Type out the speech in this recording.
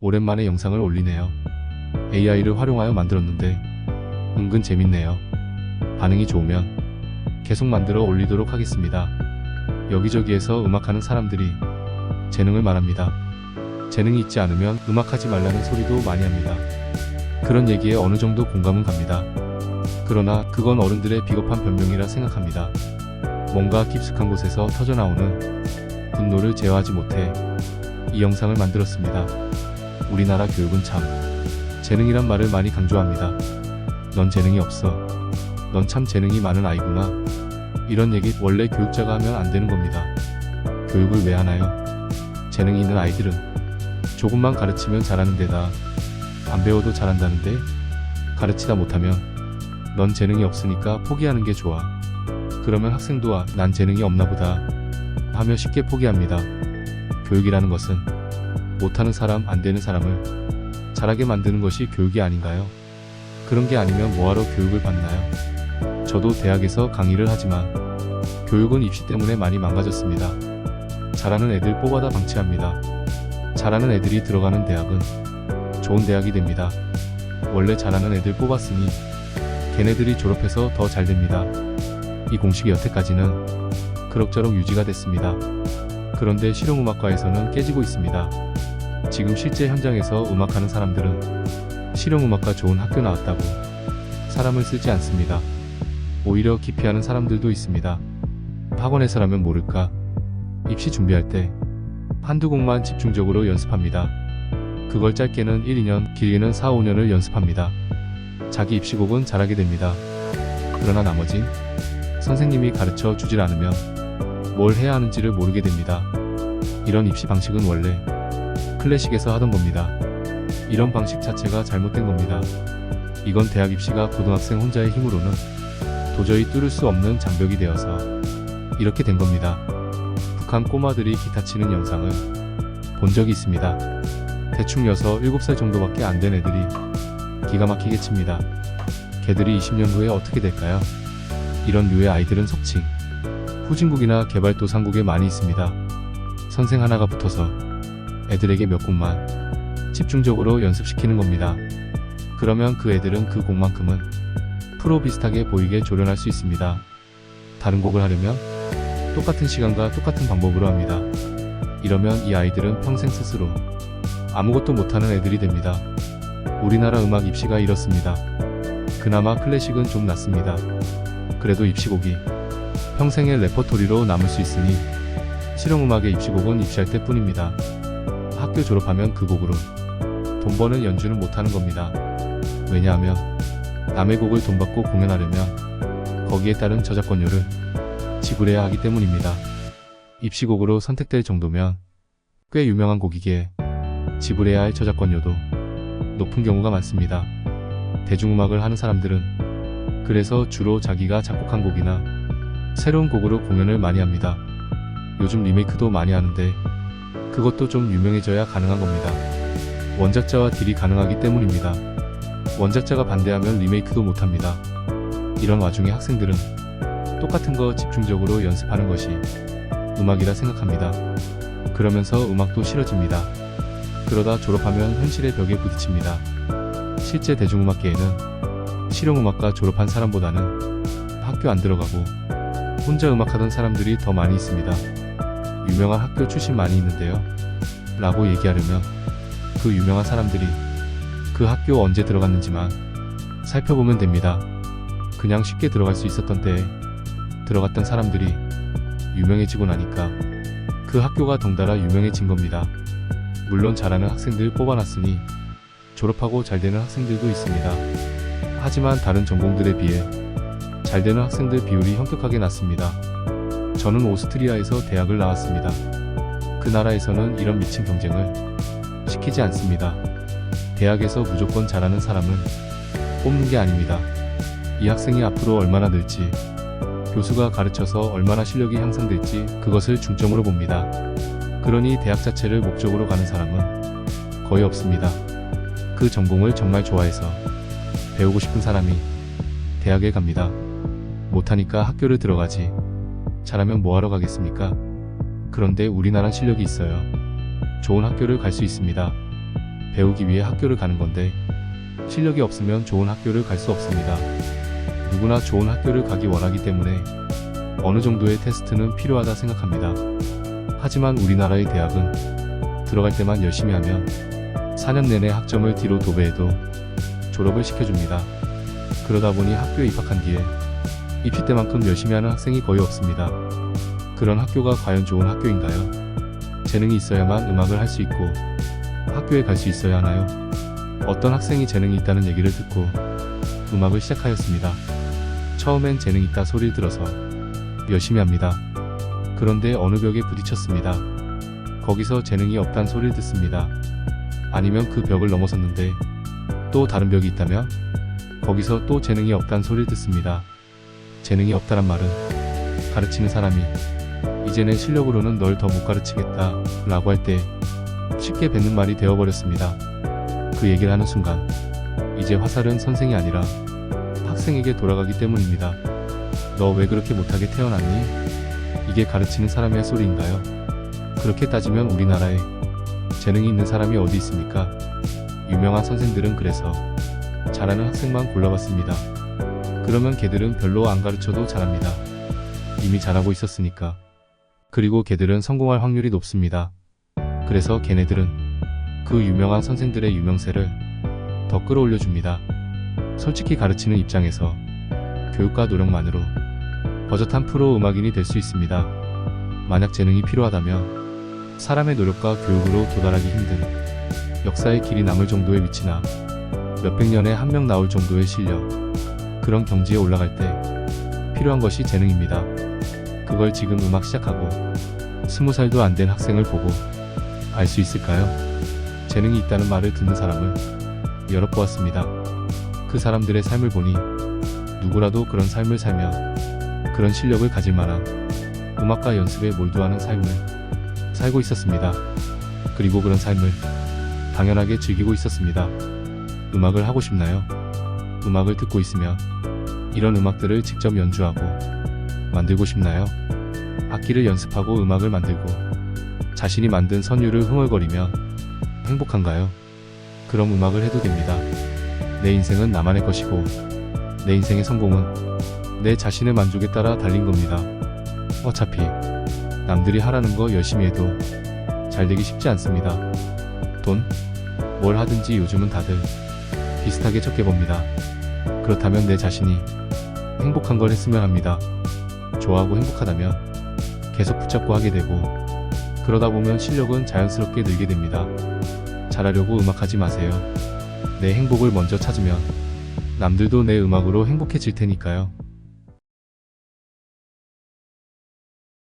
오랜만에 영상을 올리네요. AI를 활용하여 만들었는데 은근 재밌네요. 반응이 좋으면 계속 만들어 올리도록 하겠습니다. 여기저기에서 음악하는 사람들이 재능을 말합니다. 재능이 있지 않으면 음악하지 말라는 소리도 많이 합니다. 그런 얘기에 어느 정도 공감은 갑니다. 그러나 그건 어른들의 비겁한 변명이라 생각합니다. 뭔가 깊숙한 곳에서 터져나오는 분노를 제어하지 못해 이 영상을 만들었습니다. 우리나라 교육은 참 재능이란 말을 많이 강조합니다. 넌 재능이 없어. 넌 참 재능이 많은 아이구나. 이런 얘기 원래 교육자가 하면 안 되는 겁니다. 교육을 왜 하나요? 재능이 있는 아이들은 조금만 가르치면 잘하는 데다 안 배워도 잘한다는데 가르치다 못하면 넌 재능이 없으니까 포기하는 게 좋아. 그러면 학생도 난 재능이 없나 보다 하며 쉽게 포기합니다. 교육이라는 것은 못하는 사람, 안 되는 사람을 잘하게 만드는 것이 교육이 아닌가요? 그런 게 아니면 뭐하러 교육을 받나요? 저도 대학에서 강의를 하지만 교육은 입시 때문에 많이 망가졌습니다. 잘하는 애들 뽑아다 방치합니다. 잘하는 애들이 들어가는 대학은 좋은 대학이 됩니다. 원래 잘하는 애들 뽑았으니 걔네들이 졸업해서 더 잘 됩니다. 이 공식이 여태까지는 그럭저럭 유지가 됐습니다. 그런데 실용음악과에서는 깨지고 있습니다. 지금 실제 현장에서 음악하는 사람들은 실용음악과 좋은 학교 나왔다고 사람을 쓰지 않습니다. 오히려 기피하는 사람들도 있습니다. 학원에서라면 모를까? 입시 준비할 때 한두 곡만 집중적으로 연습합니다. 그걸 짧게는 1, 2년, 길게는 4, 5년을 연습합니다. 자기 입시곡은 잘하게 됩니다. 그러나 나머진 선생님이 가르쳐 주질 않으면 뭘 해야 하는지를 모르게 됩니다. 이런 입시 방식은 원래 클래식에서 하던 겁니다. 이런 방식 자체가 잘못된 겁니다. 이건 대학 입시가 고등학생 혼자의 힘으로는 도저히 뚫을 수 없는 장벽이 되어서 이렇게 된 겁니다. 북한 꼬마들이 기타 치는 영상을 본 적이 있습니다. 대충 6, 7살 정도밖에 안 된 애들이 기가 막히게 칩니다. 걔들이 20년 후에 어떻게 될까요? 이런 류의 아이들은 속칭 후진국이나 개발도상국에 많이 있습니다. 선생 하나가 붙어서 애들에게 몇 곡만 집중적으로 연습시키는 겁니다. 그러면 그 애들은 그 곡만큼은 프로 비슷하게 보이게 조련할 수 있습니다. 다른 곡을 하려면 똑같은 시간과 똑같은 방법으로 합니다. 이러면 이 아이들은 평생 스스로 아무것도 못하는 애들이 됩니다. 우리나라 음악 입시가 이렇습니다. 그나마 클래식은 좀 낫습니다. 그래도 입시곡이 평생의 레퍼토리로 남을 수 있으니 실용음악의 입시곡은 입시할 때 뿐입니다. 학교 졸업하면 그 곡으로 돈 버는 연주는 못하는 겁니다. 왜냐하면 남의 곡을 돈 받고 공연하려면 거기에 따른 저작권료를 지불해야 하기 때문입니다. 입시곡으로 선택될 정도면 꽤 유명한 곡이기에 지불해야 할 저작권료도 높은 경우가 많습니다. 대중음악을 하는 사람들은 그래서 주로 자기가 작곡한 곡이나 새로운 곡으로 공연을 많이 합니다. 요즘 리메이크도 많이 하는데 그것도 좀 유명해져야 가능한 겁니다. 원작자와 딜이 가능하기 때문입니다. 원작자가 반대하면 리메이크도 못합니다. 이런 와중에 학생들은 똑같은 거 집중적으로 연습하는 것이 음악이라 생각합니다. 그러면서 음악도 싫어집니다. 그러다 졸업하면 현실의 벽에 부딪힙니다. 실제 대중음악계에는 실용음악과 졸업한 사람보다는 학교 안 들어가고 혼자 음악하던 사람들이 더 많이 있습니다. 유명한 학교 출신 많이 있는데요 라고 얘기하려면 그 유명한 사람들이 그 학교 언제 들어갔는지만 살펴보면 됩니다. 그냥 쉽게 들어갈 수 있었던 때에 들어갔던 사람들이 유명해지고 나니까 그 학교가 덩달아 유명해진 겁니다. 물론 잘하는 학생들 뽑아놨으니 졸업하고 잘되는 학생들도 있습니다. 하지만 다른 전공들에 비해 잘되는 학생들 비율이 현격하게 낮습니다. 저는 오스트리아에서 대학을 나왔습니다. 그 나라에서는 이런 미친 경쟁을 시키지 않습니다. 대학에서 무조건 잘하는 사람은 뽑는 게 아닙니다. 이 학생이 앞으로 얼마나 늘지, 교수가 가르쳐서 얼마나 실력이 향상될지 그것을 중점으로 봅니다. 그러니 대학 자체를 목적으로 가는 사람은 거의 없습니다. 그 전공을 정말 좋아해서 배우고 싶은 사람이 대학에 갑니다. 못하니까 학교를 들어가지. 잘하면 뭐하러 가겠습니까? 그런데 우리나라는 실력이 있어요. 좋은 학교를 갈 수 있습니다. 배우기 위해 학교를 가는 건데 실력이 없으면 좋은 학교를 갈 수 없습니다. 누구나 좋은 학교를 가기 원하기 때문에 어느 정도의 테스트는 필요하다 생각합니다. 하지만 우리나라의 대학은 들어갈 때만 열심히 하면 4년 내내 학점을 뒤로 도배해도 졸업을 시켜줍니다. 그러다 보니 학교에 입학한 뒤에 입시 때만큼 열심히 하는 학생이 거의 없습니다. 그런 학교가 과연 좋은 학교인가요? 재능이 있어야만 음악을 할 수 있고 학교에 갈 수 있어야 하나요? 어떤 학생이 재능이 있다는 얘기를 듣고 음악을 시작하였습니다. 처음엔 재능 있다 소리를 들어서 열심히 합니다. 그런데 어느 벽에 부딪혔습니다. 거기서 재능이 없단 소리를 듣습니다. 아니면 그 벽을 넘어섰는데 또 다른 벽이 있다면 거기서 또 재능이 없단 소리를 듣습니다. 재능이 없다란 말은 가르치는 사람이 이제 내 실력으로는 널 더 못 가르치겠다 라고 할 때 쉽게 뱉는 말이 되어버렸습니다. 그 얘기를 하는 순간 이제 화살은 선생이 아니라 학생에게 돌아가기 때문입니다. 너 왜 그렇게 못하게 태어났니? 이게 가르치는 사람의 할 소리인가요? 그렇게 따지면 우리나라에 재능이 있는 사람이 어디 있습니까? 유명한 선생들은 그래서 잘하는 학생만 골라봤습니다. 그러면 걔들은 별로 안 가르쳐도 잘합니다. 이미 잘하고 있었으니까. 그리고 걔들은 성공할 확률이 높습니다. 그래서 걔네들은 그 유명한 선생들의 유명세를 더 끌어올려줍니다. 솔직히 가르치는 입장에서 교육과 노력만으로 버젓한 프로 음악인이 될 수 있습니다. 만약 재능이 필요하다면 사람의 노력과 교육으로 도달하기 힘든 역사의 길이 남을 정도의 위치나 몇백 년에 한 명 나올 정도의 실력, 그런 경지에 올라갈 때 필요한 것이 재능입니다. 그걸 지금 음악 시작하고 20살도 안 된 학생을 보고 알 수 있을까요? 재능이 있다는 말을 듣는 사람을 여러 보았습니다. 그 사람들의 삶을 보니 누구라도 그런 삶을 살며 그런 실력을 가질 만한 음악과 연습에 몰두하는 삶을 살고 있었습니다. 그리고 그런 삶을 당연하게 즐기고 있었습니다. 음악을 하고 싶나요? 음악을 듣고 있으면 이런 음악들을 직접 연주하고 만들고 싶나요? 악기를 연습하고 음악을 만들고 자신이 만든 선율을 흥얼거리며 행복한가요? 그럼 음악을 해도 됩니다. 내 인생은 나만의 것이고 내 인생의 성공은 내 자신의 만족에 따라 달린 겁니다. 어차피 남들이 하라는 거 열심히 해도 잘 되기 쉽지 않습니다. 돈? 뭘 하든지 요즘은 다들 비슷하게 적게 봅니다. 그렇다면 내 자신이 행복한 걸 했으면 합니다. 좋아하고 행복하다면 계속 붙잡고 하게 되고 그러다 보면 실력은 자연스럽게 늘게 됩니다. 잘하려고 음악하지 마세요. 내 행복을 먼저 찾으면 남들도 내 음악으로 행복해질 테니까요.